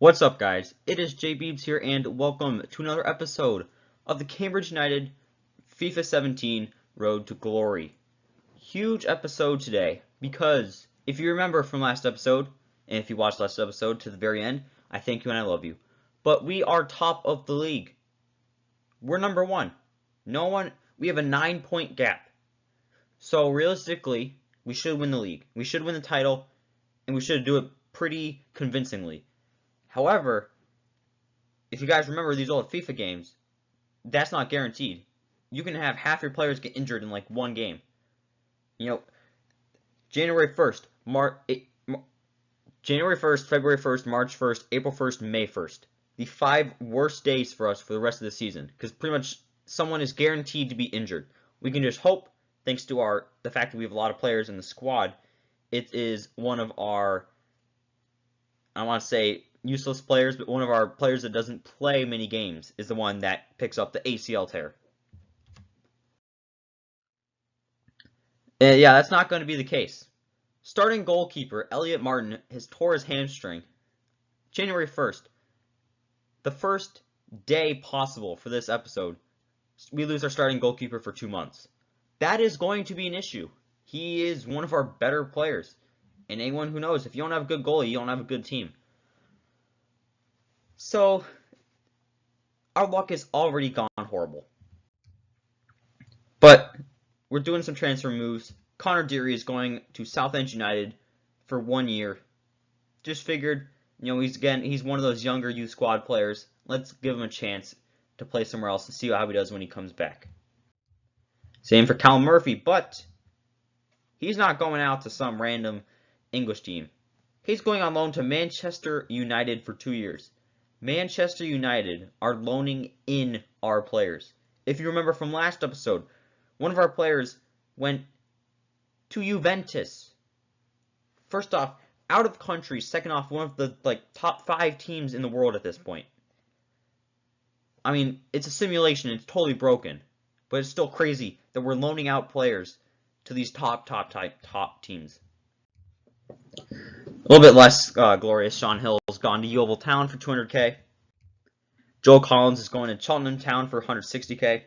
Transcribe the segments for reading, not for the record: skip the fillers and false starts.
What's up, guys? It is JBeebs here, and welcome to another episode of the Cambridge United FIFA 17 Road to Glory. Huge episode today, because if you remember from last episode, and if you watched last episode to the very end, I thank you and I love you. But we are top of the league. We're number one. We have a 9-point gap. So realistically, we should win the league. We should win the title, and we should do it pretty convincingly. However, if you guys remember these old FIFA games, that's not guaranteed. You can have half your players get injured in like one game. You know, January 1st, February 1st, March 1st, April 1st, May 1st. The 5 worst days for us for the rest of the season, because pretty much someone is guaranteed to be injured. We can just hope, thanks to the fact that we have a lot of players in the squad, it is one of our, I want to say, useless players, but one of our players that doesn't play many games is the one that picks up the ACL tear. And yeah, that's not going to be the case. Starting goalkeeper Elliot Martin has tore his hamstring January 1st. The first day possible for this episode, we lose our starting goalkeeper for 2 months. That is going to be an issue. He is one of our better players. And anyone who knows, if you don't have a good goalie, you don't have a good team. So, our luck has already gone horrible. But, we're doing some transfer moves. Connor Deary is going to Southend United for 1 year. Just figured, he's one of those younger youth squad players. Let's give him a chance to play somewhere else and see how he does when he comes back. Same for Cal Murphy, but he's not going out to some random English team. He's going on loan to Manchester United for 2 years. Manchester United are loaning in our players. If you remember from last episode, one of our players went to Juventus. First off, out of country. Second off, one of the top 5 teams in the world at this point. I mean, it's a simulation. It's totally broken, but it's still crazy that we're loaning out players to these top teams. A little bit less glorious. Sean Hill's gone to Yeovil Town for 200k. Joe Collins is going to Cheltenham Town for 160k.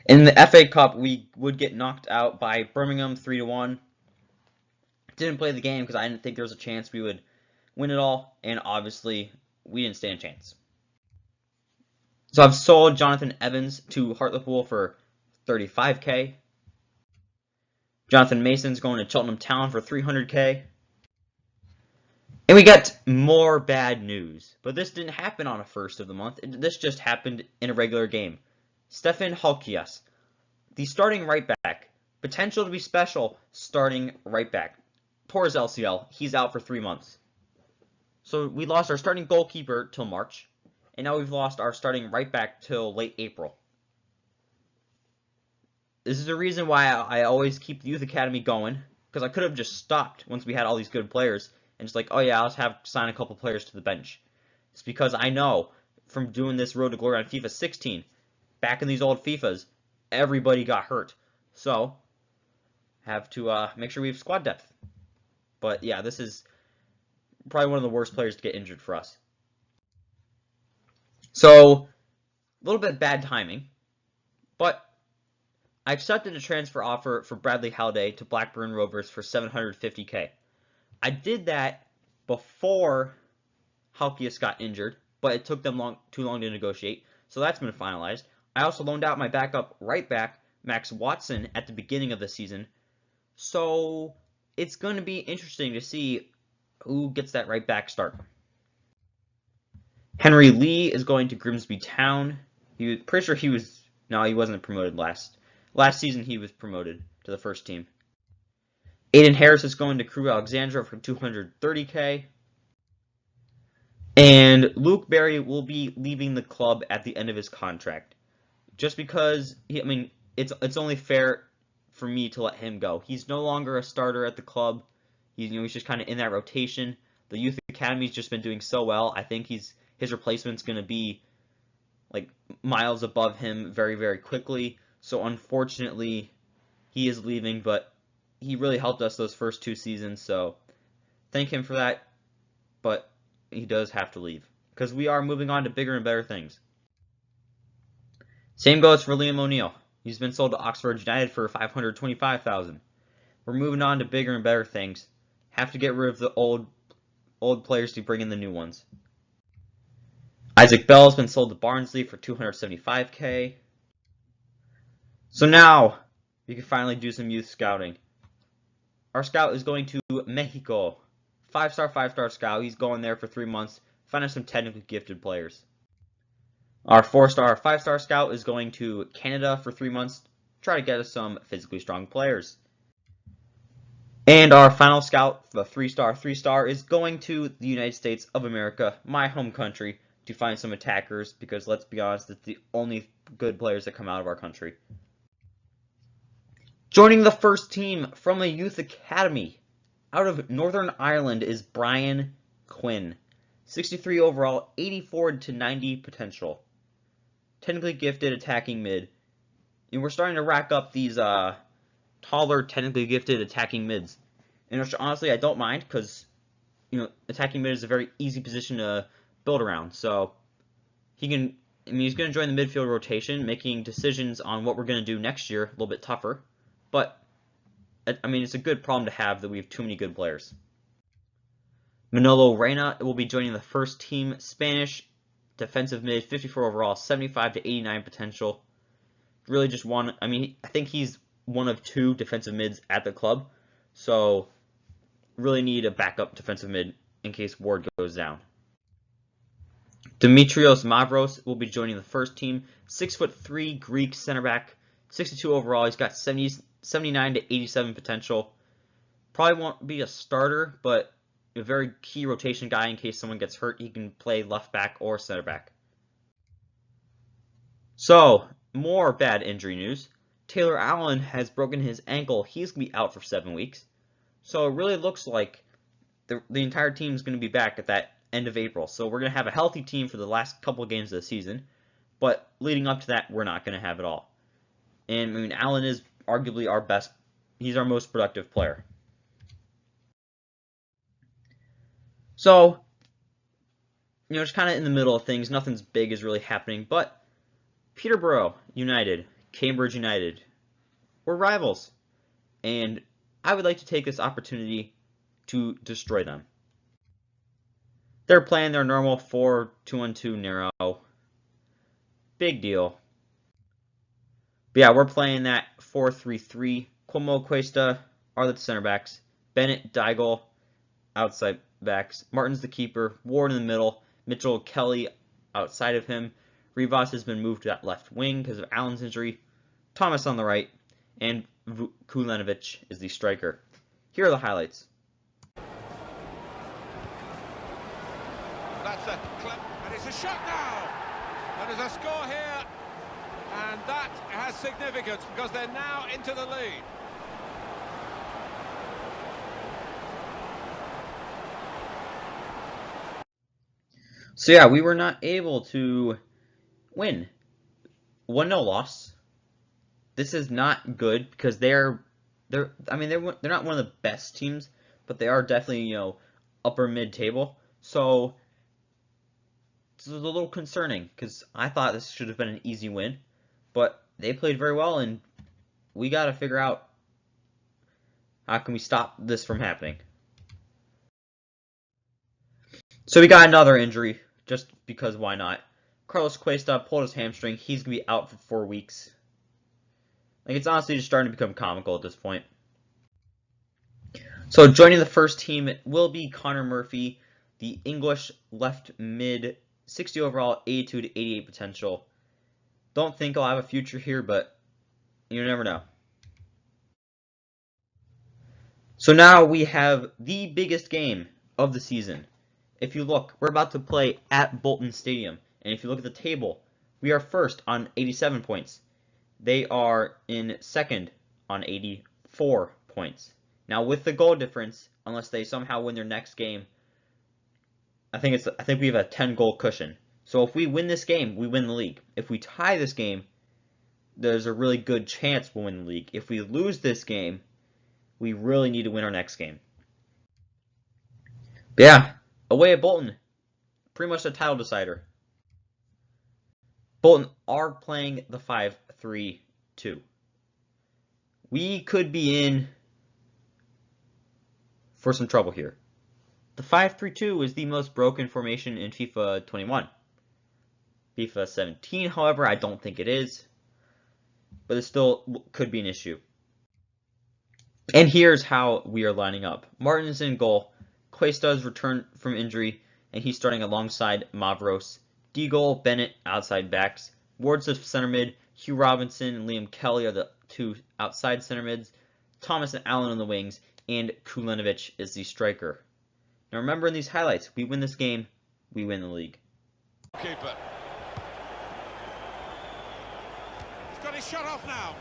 In the FA Cup, we would get knocked out by Birmingham 3-1. Didn't play the game because I didn't think there was a chance we would win it all, and obviously we didn't stand a chance. So I've sold Jonathan Evans to Hartlepool for 35k. Jonathan Mason's going to Cheltenham Town for 300k. And we got more bad news. But this didn't happen on a first of the month. This just happened in a regular game. Stefan Halkias, the starting right back. Potential to be special starting right back. Tore his LCL. He's out for 3 months. So we lost our starting goalkeeper till March. And now we've lost our starting right back till late April. This is the reason why I always keep the youth academy going, because I could have just stopped once we had all these good players and just oh yeah, I'll sign a couple players to the bench. It's because I know from doing this Road to Glory on FIFA 16, back in these old FIFAs, everybody got hurt. So, have to make sure we have squad depth. But yeah, this is probably one of the worst players to get injured for us. So, a little bit bad timing, but I accepted a transfer offer for Bradley Halliday to Blackburn Rovers for 750k. I did that before Halkias got injured, but it took them too long to negotiate, so that's been finalized. I also loaned out my backup right back, Max Watson, at the beginning of the season, so it's going to be interesting to see who gets that right back start. Henry Lee is going to Grimsby Town. Pretty sure he wasn't promoted last season. He was promoted to the first team. Aiden Harris is going to Crewe Alexandra for 230k. And Luke Berry will be leaving the club at the end of his contract. Just because, it's only fair for me to let him go. He's no longer a starter at the club. He's just kind of in that rotation. The youth academy's just been doing so well. I think his replacement's going to be miles above him very, very quickly. So unfortunately, he is leaving, but he really helped us those first 2 seasons, so thank him for that. But he does have to leave because we are moving on to bigger and better things. Same goes for Liam O'Neill. He's been sold to Oxford United for $525,000. We're moving on to bigger and better things. Have to get rid of the old players to bring in the new ones. Isaac Bell has been sold to Barnsley for $275K. So now we can finally do some youth scouting. Our scout is going to Mexico. 5-star scout. He's going there for 3 months, finding some technically gifted players. Our 4-star, 5-star scout is going to Canada for 3 months, try to get us some physically strong players. And our final scout, the 3-star, is going to the United States of America, my home country, to find some attackers, because let's be honest, it's the only good players that come out of our country. Joining the first team from a youth academy out of Northern Ireland is Brian Quinn. 63 overall, 84 to 90 potential. Technically gifted attacking mid. And we're starting to rack up these taller, technically gifted attacking mids. And which, honestly, I don't mind because, attacking mid is a very easy position to build around. So he's going to join the midfield rotation, making decisions on what we're going to do next year a little bit tougher. But, it's a good problem to have that we have too many good players. Manolo Reyna will be joining the first team, Spanish defensive mid, 54 overall, 75 to 89 potential. Really just one, I think he's one of 2 defensive mids at the club. So, really need a backup defensive mid in case Ward goes down. Dimitrios Mavros will be joining the first team, 6'3" Greek center back, 62 overall. He's got 79 to 87 potential. Probably won't be a starter, but a very key rotation guy in case someone gets hurt. He can play left back or center back. So, more bad injury news. Taylor Allen has broken his ankle. He's going to be out for 7 weeks. So it really looks like the entire team is going to be back at that end of April. So we're going to have a healthy team for the last couple of games of the season. But leading up to that, we're not going to have it all. And Allen is arguably our best. He's our most productive player. So, just kind of in the middle of things. Nothing's big is really happening. But Peterborough United, Cambridge United, we're rivals. And I would like to take this opportunity to destroy them. They're playing their normal 4-2-1-2 narrow. Big deal. But yeah, we're playing that 4-3-3. Cuomo, Cuesta are the center backs. Bennett, Daigle, outside backs. Martin's the keeper. Ward in the middle. Mitchell, Kelly outside of him. Rivas has been moved to that left wing because of Allen's injury. Thomas on the right. And Kulenovic is the striker. Here are the highlights. That's a clip, and it's a shot now. And there's a score here, and that has significance because they're now into the lead. So yeah, we were not able to win. 1-0 loss. This is not good because they're not one of the best teams, but they are definitely, upper mid-table. So this is a little concerning because I thought this should have been an easy win, but they played very well, and we got to figure out how can we stop this from happening. So we got another injury, just because why not? Carlos Cuesta pulled his hamstring. He's going to be out for 4 weeks. It's honestly just starting to become comical at this point. So joining the first team will be Connor Murphy, the English left mid, 60 overall, 82 to 88 potential. Don't think I'll have a future here, but you never know. So now we have the biggest game of the season. If you look, we're about to play at Bolton Stadium. And if you look at the table, we are first on 87 points. They are in second on 84 points. Now with the goal difference, unless they somehow win their next game, I think we have a 10-goal cushion. So if we win this game, we win the league. If we tie this game, there's a really good chance we'll win the league. If we lose this game, we really need to win our next game. But yeah, away at Bolton, Pretty much the title decider. Bolton are playing the 5-3-2. We could be in for some trouble here. The 5-3-2 is the most broken formation in FIFA 21. FIFA 17, however, I don't think it is, but it still could be an issue. And here's how we are lining up. Martin's in goal. Cuesta's returned from injury, and he's starting alongside Mavros. Deagle, Bennett, outside backs. Ward's the center mid. Hugh Robinson and Liam Kelly are the two outside center mids. Thomas and Allen on the wings, and Kulenovic is the striker. Now remember, in these highlights, we win this game, we win the league. Keeper. He's got his shot off now.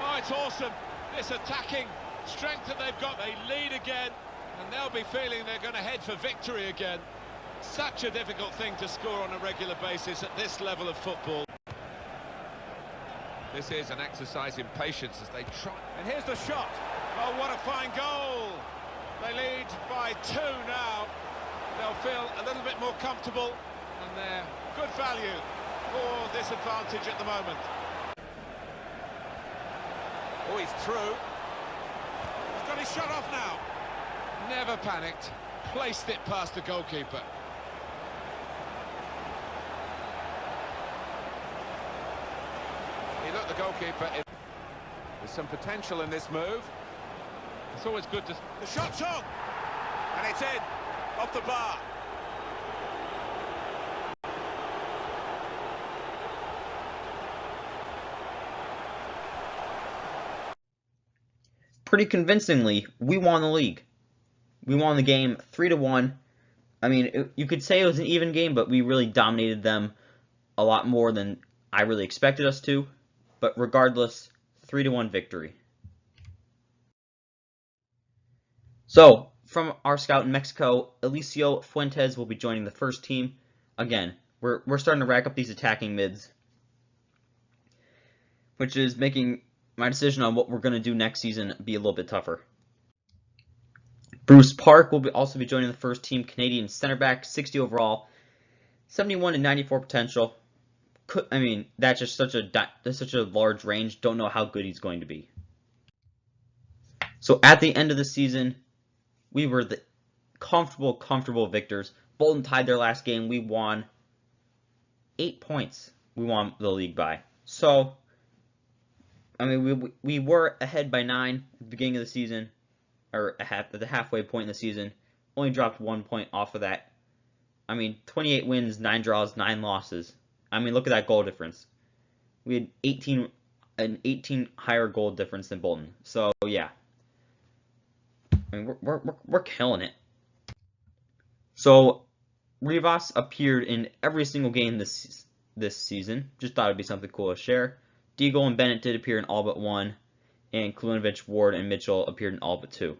Oh, it's awesome. This attacking strength that they've got. They lead again, and they'll be feeling they're going to head for victory again. Such a difficult thing to score on a regular basis at this level of football. This is an exercise in patience as they try. And here's the shot. Oh, what a fine goal. They lead by 2 now. They'll feel a little bit more comfortable, and they're good value for this advantage at the moment. Oh, he's through. He's got his shot off now. Never panicked. Placed it past the goalkeeper. He looked the goalkeeper in. There's some potential in this move. It's always good to... The shot's on! And it's in, off the bar. Pretty convincingly, we won the league. We won the game 3-1. I mean, you could say it was an even game, but we really dominated them a lot more than I really expected us to. But regardless, 3-1 victory. So, from our scout in Mexico, Eliseo Fuentes will be joining the first team. Again, we're starting to rack up these attacking mids, which is making my decision on what we're going to do next season be a little bit tougher. Bruce Park will also be joining the first team, Canadian center back, 60 overall, 71 to 94 potential. I mean, that's just such a large range. Don't know how good he's going to be. So at the end of the season, we were the comfortable victors. Bolton tied their last game. We won 8 points. We won the league by. So, I mean, we were ahead by 9 at the beginning of the season, or at the halfway point in the season. Only dropped 1 point off of that. I mean, 28 wins, 9 draws, 9 losses. I mean, look at that goal difference. We had an 18 higher goal difference than Bolton. So yeah, I mean, we're killing it. So Rivas appeared in every single game this season. Just thought it'd be something cool to share. Deagle and Bennett did appear in all but 1, and Kulenovic, Ward, and Mitchell appeared in all but 2.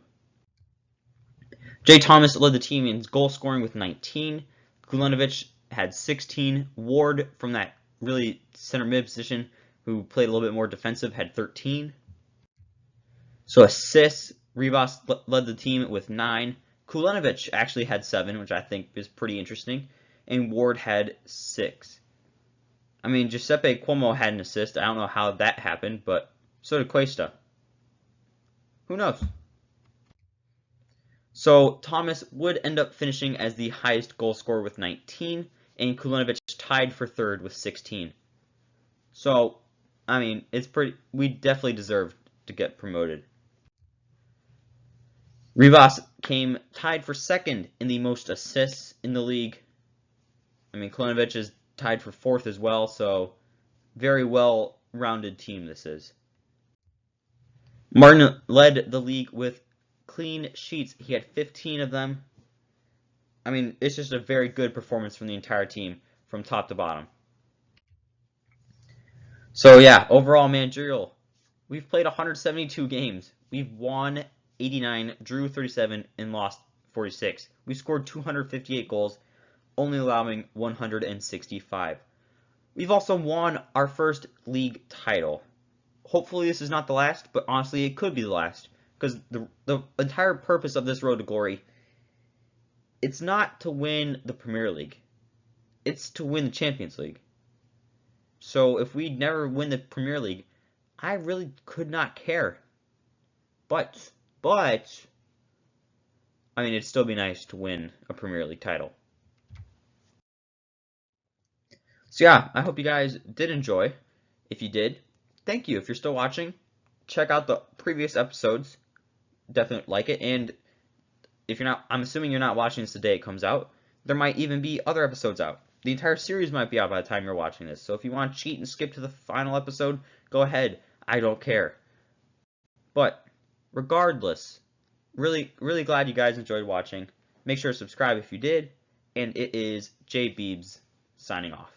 Jay Thomas led the team in goal scoring with 19. Kulenovic had 16. Ward, from that really center mid position, who played a little bit more defensive, had 13. So assists, Rivas led the team with 9. Kulenovic actually had 7, which I think is pretty interesting. And Ward had 6. I mean, Giuseppe Cuomo had an assist. I don't know how that happened, but so did Cuesta. Who knows? So Thomas would end up finishing as the highest goal scorer with 19, and Kulenovic tied for 3rd with 16. So, I mean, we definitely deserved to get promoted. Rivas came tied for 2nd in the most assists in the league. I mean, Kulenovic is tied for 4th as well, so very well-rounded team this is. Martin led the league with clean sheets. He had 15 of them. I mean, it's just a very good performance from the entire team from top to bottom. So yeah, overall managerial, we've played 172 games. We've won 89, drew 37, and lost 46. We scored 258 goals, only allowing 165. We've also won our first league title. Hopefully this is not the last, but honestly it could be the last, because the entire purpose of this road to glory, it's not to win the Premier League. it's to win the Champions League. So if we never win the Premier League, I really could not care. But, I mean, it'd still be nice to win a Premier League title. So yeah, I hope you guys did enjoy. If you did, thank you. If you're still watching, check out the previous episodes. Definitely like it. And if you're not, I'm assuming you're not watching this the day it comes out. There might even be other episodes out. The entire series might be out by the time you're watching this. So if you want to cheat and skip to the final episode, go ahead. I don't care. But regardless, really glad you guys enjoyed watching. Make sure to subscribe if you did. And it is J Beebs signing off.